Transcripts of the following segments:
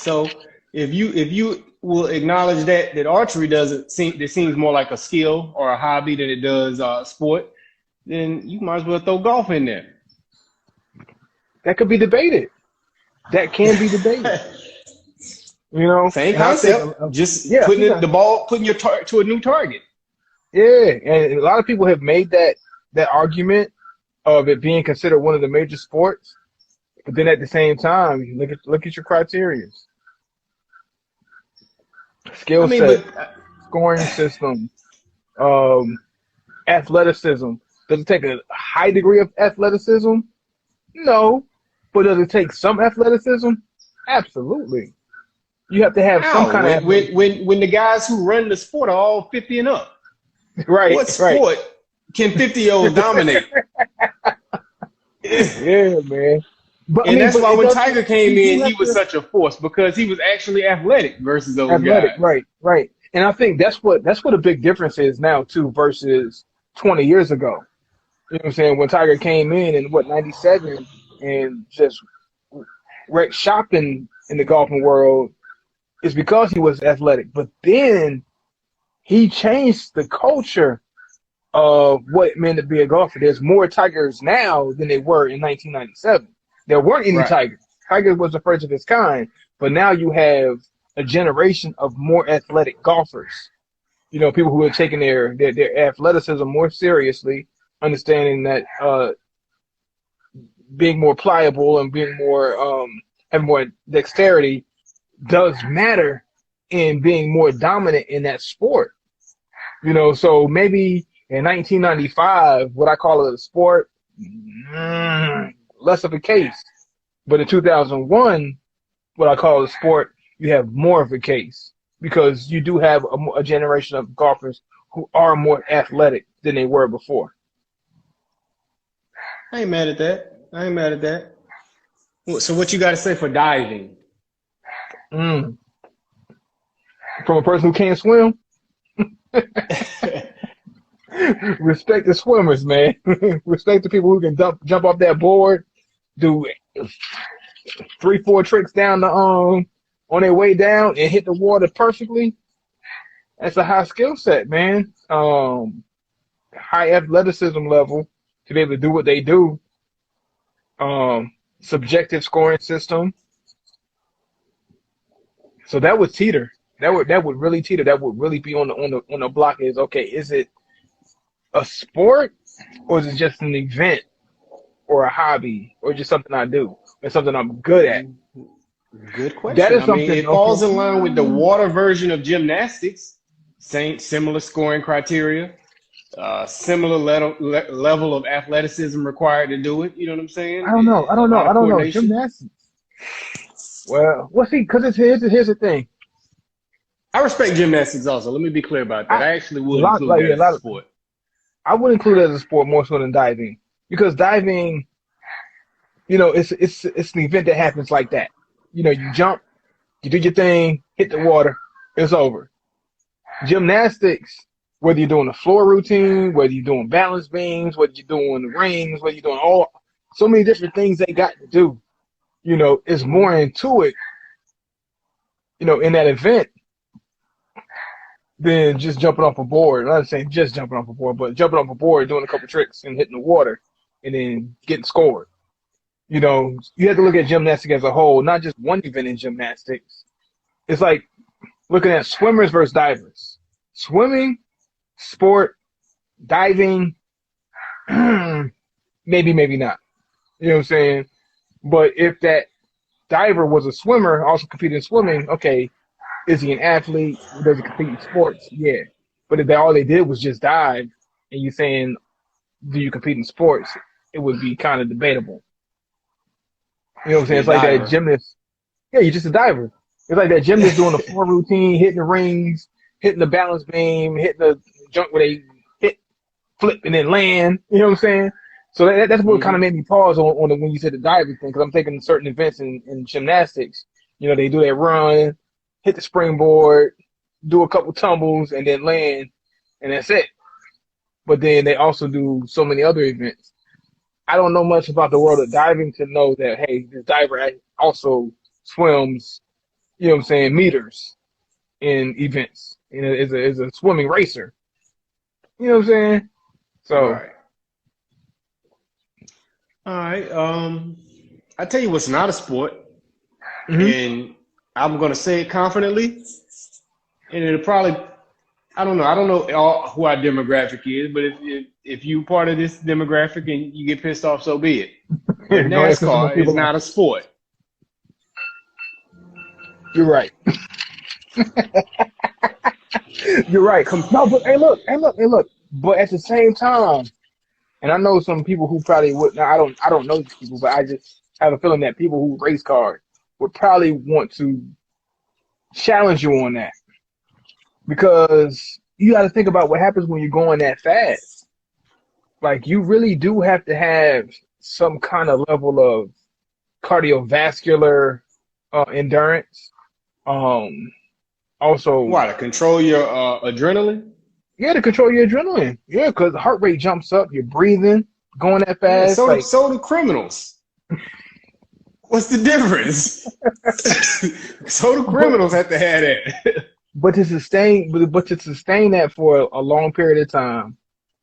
So if you will acknowledge that archery doesn't seem it seems more like a skill or a hobby than it does sport, then you might as well throw golf in there. That could be debated. That can be debated. Same And I think, concept, just yeah, putting yeah, the ball, putting your to a new target. yeah. And a lot of people have made that argument of it being considered one of the major sports. But then at the same time, you look at your criteria: I skill mean, set, but scoring system, um, athleticism. Does it take a high degree of athleticism? No. But does it take some athleticism? Absolutely. You have to have some how kind of when the guys who run the sport are all 50 and up? right, What right. sport can 50-year-olds dominate? Yeah, man. But I And mean, that's but why it when does. Tiger came You do in, he have was to such a force because he was actually athletic versus those athletic, guys. right, right. And I think that's what a big difference is now too versus 20 years ago. You know what I'm saying? When Tiger came in what '97 and just wrecked shop in the golfing world, is because he was athletic. But then he changed the culture of what it meant to be a golfer. There's more Tigers now than there were in 1997. There weren't any Right. Tigers. Tiger was the first of his kind, but now you have a generation of more athletic golfers. People who are taking their athleticism more seriously, understanding that being more pliable and being more having more dexterity does matter in being more dominant in that sport. So maybe in 1995, what I call it a sport, less of a case. But in 2001, what I call a sport, you have more of a case because you do have a generation of golfers who are more athletic than they were before. I ain't mad at that. I ain't mad at that. So what you got to say for diving? Mm. From a person who can't swim, respect the swimmers, man. Respect the people who can jump off that board, do 3, 4 tricks down the on their way down and hit the water perfectly. That's a high skill set, man. High athleticism level to be able to do what they do. Subjective scoring system. So that would teeter. That would really teeter. That would really be on the block. Is okay. Is it a sport or is it just an event or a hobby or just something I do or something I'm good at? Good That question. is I mean, something. it falls Okay. in line with the water version of gymnastics. Same, similar scoring criteria, similar level of athleticism required to do it. You know what I'm I saying? don't know. I A don't know. lot I of don't know. coordination. Gymnastics. Well, see, because here's the thing. I respect gymnastics also. Let me be clear about that. I I actually a would lot include like that yeah, a as a lot of sport. I would include it as a sport more so than diving because diving, it's an event that happens like that. You jump, you do your thing, hit the water, it's over. Gymnastics, whether you're doing a floor routine, whether you're doing balance beams, whether you're doing rings, whether you're doing all so many different things they got to do. It's more into it, in that event than just jumping off a board. I'm not saying just jumping off a board, but jumping off a board, doing a couple tricks and hitting the water and then getting scored. You have to look at gymnastics as a whole, not just one event in gymnastics. It's like looking at swimmers versus divers. Swimming, sport, diving, maybe, maybe not. You know what I'm saying? But if that diver was a swimmer, also competed in swimming, okay, is he an athlete? Does he compete in sports? Yeah. But if all they did was just dive, and you're saying, do you compete in sports? It would be kind of debatable. You know what I'm saying? You're a It's like that diver. gymnast. Yeah, you're just a diver. It's like that gymnast doing the floor routine, hitting the rings, hitting the balance beam, hitting the jump where they hit, flip, and then land. You know what I'm saying? So that's what kind of Hmm. made me pause on when you said the diving thing, because I'm thinking certain events in gymnastics, they do that run, hit the springboard, do a couple tumbles, and then land, and that's it. But then they also do so many other events. I don't know much about the world of diving to know that, hey, this diver also swims, you know what I'm saying, meters in events. You know, is a swimming racer. You know what I'm saying? So, Right. All right. I tell you what's not a sport, hmm and I'm gonna say it confidently, and it'll probably I don't know who our demographic is, but if you part of this demographic and you get pissed off, so be it. But go ahead, piss some NASCAR is people off. not a sport. You're right. You're right. Com- No, but hey, look. But at the same time, and I know some people who probably would. Now, I don't know these people, but I just have a feeling that people who race cars would probably want to challenge you on that because you got to think about what happens when you're going that fast. Like you really do have to have some kind of level of cardiovascular endurance. Um, also, Why to control your adrenaline? yeah, to control your adrenaline. Yeah, because the heart rate jumps up, you're breathing, going that Yeah, fast. Like, so do criminals. What's the difference? So do but criminals have to have that. but to sustain that for a long period of time,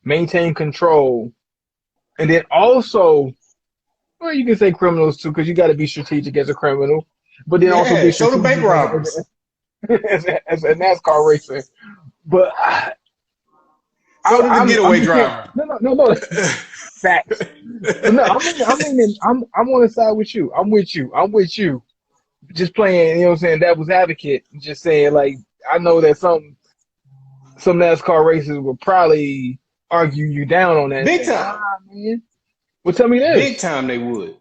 maintain control, and then also, well, you can say criminals too, because you got to be strategic as a criminal, but then also Yeah, be so do strategic bank robbers. as a NASCAR racer. But So do the I'm getaway just saying, driver. no, facts. But no, I'm on the side with you. I'm with you. Just playing, you know what I'm saying, devil's advocate. Just saying, like, I know that some NASCAR racers will probably argue you down on that and Big say, time. man. Well, tell me Big this: time they would.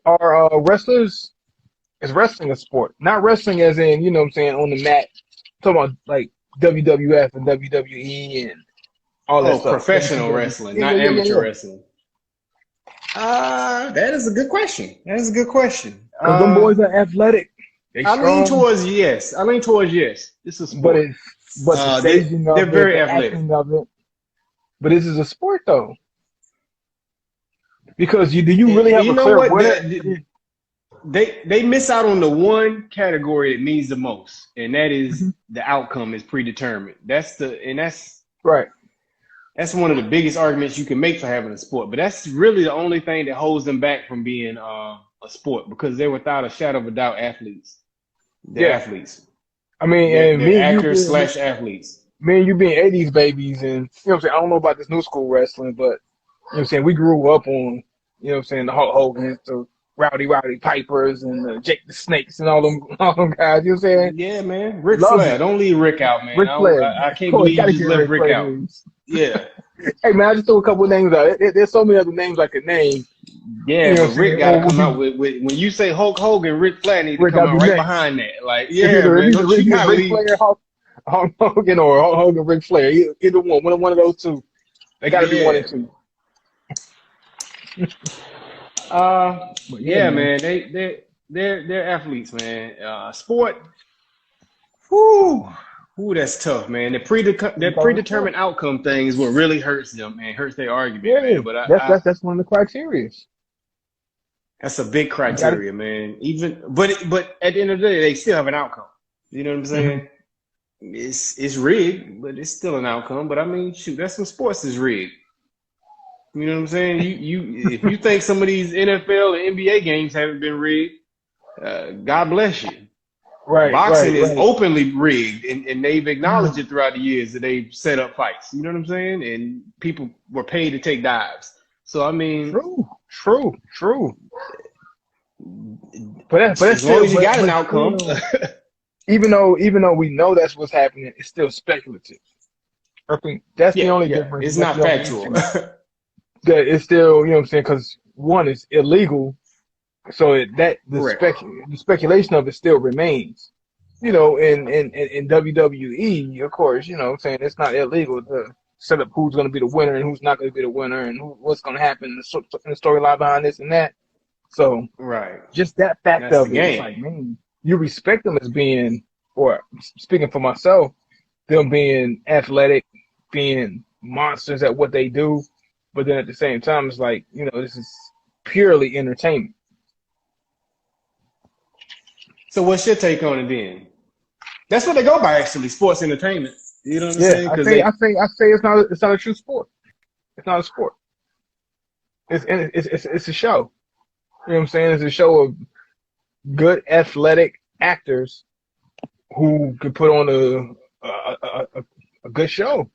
are wrestlers? Is wrestling a sport? Not wrestling as in, you know what I'm saying, on the mat. I'm talking about like WWF and WWE and all that Oh, stuff. professional WCW. wrestling, Yeah, not yeah, yeah, yeah, amateur yeah. wrestling. That is a good question. That is a good question. Because them boys are athletic. They I lean strong. towards yes. I lean towards yes. It's a But sport. it's but the staging They're of it, very the athletic. acting of it. But this is a sport though, because do you really And have you a know clear what? winner? They miss out on the one category that means the most, and that is Mhm. the outcome is predetermined. Right. That's one of the biggest arguments you can make for having a sport. But that's really the only thing that holds them back from being a sport because they're without a shadow of a doubt athletes. They're Yeah. athletes. I mean, They're and they're actors slash athletes. me and you being '80s babies, and you know what I'm saying. I don't know about this new school wrestling, but you know what I'm saying. We grew up on, you know what I'm saying, the Hulk Hogan's, the Rowdy Pipers, and the Jake the Snakes, and all them all them guys. You know what I'm saying? Yeah, man. Ric Loved Flair. it. Don't leave Rick out, man. Ric Flair. I Of can't course, believe gotta you get just left Ric Rick Flair out. names. Yeah. Hey man, I just threw a couple of names out. There's so many other names I could name. You Yeah, know but what I'm Rick saying? got to Or would come be out with when you say Hulk Hogan, Ric Flair need to Rick come gotta out be right next. behind that. Like, It's yeah, man, don't it's you either gotta Ric leave? Flair, Hulk Hogan, or Hulk Hogan, Ric Flair. Either one of those two. They got to be one Yeah. and two. But yeah, Yeah, man. man, they're athletes, man. Sport, whoo, whoo, that's tough, man. The Because of sport. predetermined outcome thing is what really hurts them, man. Hurts their argument, Yeah, man. But that's one of the criteria. that's a big You got to. criteria, man. But at the end of the day, they still have an outcome. You know what I'm hmm saying? It's rigged, but it's still an outcome. But I mean, shoot, that's some sports is rigged. You know what I'm saying? You if you think some of these NFL and NBA games haven't been rigged, God bless you. Right, Boxing right, is right. openly rigged, and they've acknowledged Mm. it throughout the years that they've set up fights. You know what I'm saying? And people were paid to take dives. So I mean, True. But that's as long still, as you got an but outcome, still, even though we know that's what's happening, it's still speculative. I think that's the only yeah, difference. it's That's not the only factual. issue. That it's still, you know what I'm saying? Because one is illegal, so Correct. the speculation of it still remains. You know, in WWE, of course, you know what I'm saying, it's not illegal to set up who's going to be the winner and who's not going to be the winner and what's going to happen in the storyline behind this and that. So Right. just that fact That's the of it, it's game. like, man, you respect them as being, or speaking for myself, them being athletic, being monsters at what they do, but then at the same time, it's like, you know, this is purely entertainment. So what's your take on it then? That's what they go by, actually, sports entertainment. You know what I'm Yeah, saying? I Because say they, I say I say it's not a true sport. It's not a sport. It's a show. You know what I'm saying? It's a show of good athletic actors who could put on a good show.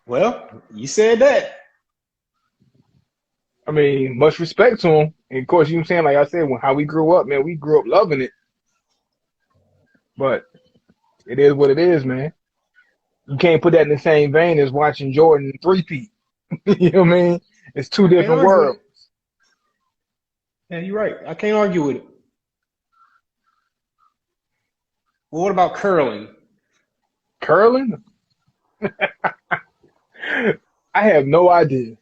well, you said that. I mean, much respect to them. And of course, you know what I'm saying? Like I said, when how we grew up, man, we grew up loving it. But it is what it is, man. You can't put that in the same vein as watching Jordan three-peat. You know what I mean? It's two I can't different argue with worlds. it. Yeah, you're right. I can't argue with it. Well, what about curling? Curling? I have no idea.